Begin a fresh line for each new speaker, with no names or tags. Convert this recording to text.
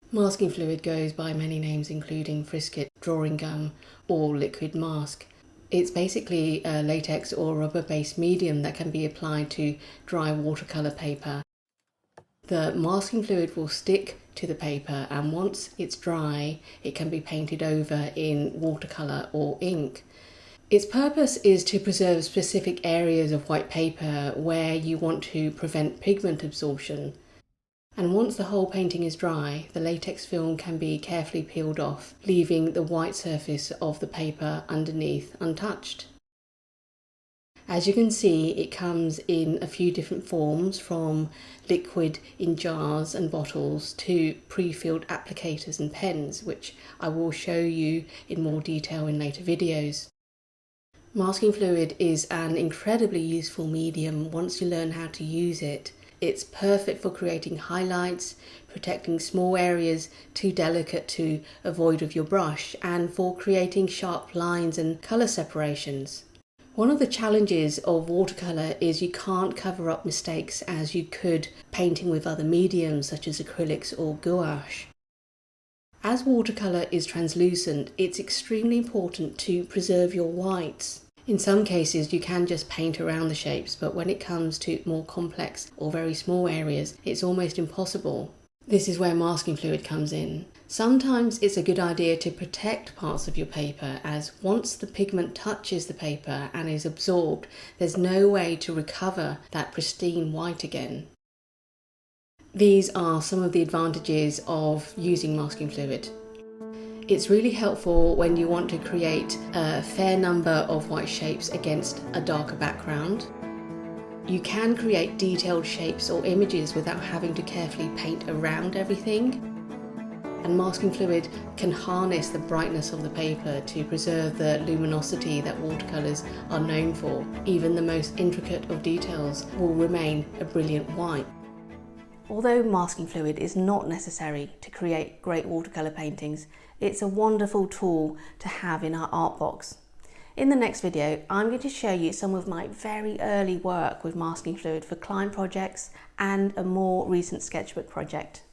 Masking fluid goes by many names including frisket, drawing gum or liquid mask. It's basically a latex or rubber-based medium that can be applied to dry watercolor paper. The masking fluid will stick to the paper, and once it's dry, it can be painted over in watercolor or ink. Its purpose is to preserve specific areas of white paper where you want to prevent pigment absorption. And once the whole painting is dry, the latex film can be carefully peeled off, leaving the white surface of the paper underneath untouched. As you can see, it comes in a few different forms, from liquid in jars and bottles to pre-filled applicators and pens, which I will show you in more detail in later videos. Masking fluid is an incredibly useful medium once you learn how to use it. It's perfect for creating highlights, protecting small areas too delicate to avoid with your brush, and for creating sharp lines and colour separations. One of the challenges of watercolour is you can't cover up mistakes as you could painting with other mediums such as acrylics or gouache. As watercolour is translucent, it's extremely important to preserve your whites. In some cases you can just paint around the shapes, but when it comes to more complex or very small areas, it's almost impossible. This is where masking fluid comes in. Sometimes it's a good idea to protect parts of your paper, as once the pigment touches the paper and is absorbed, there's no way to recover that pristine white again. These are some of the advantages of using masking fluid. It's really helpful when you want to create a fair number of white shapes against a darker background. You can create detailed shapes or images without having to carefully paint around everything. And masking fluid can harness the brightness of the paper to preserve the luminosity that watercolours are known for. Even the most intricate of details will remain a brilliant white. Although masking fluid is not necessary to create great watercolour paintings, it's a wonderful tool to have in our art box. In the next video, I'm going to show you some of my very early work with masking fluid for client projects and a more recent sketchbook project.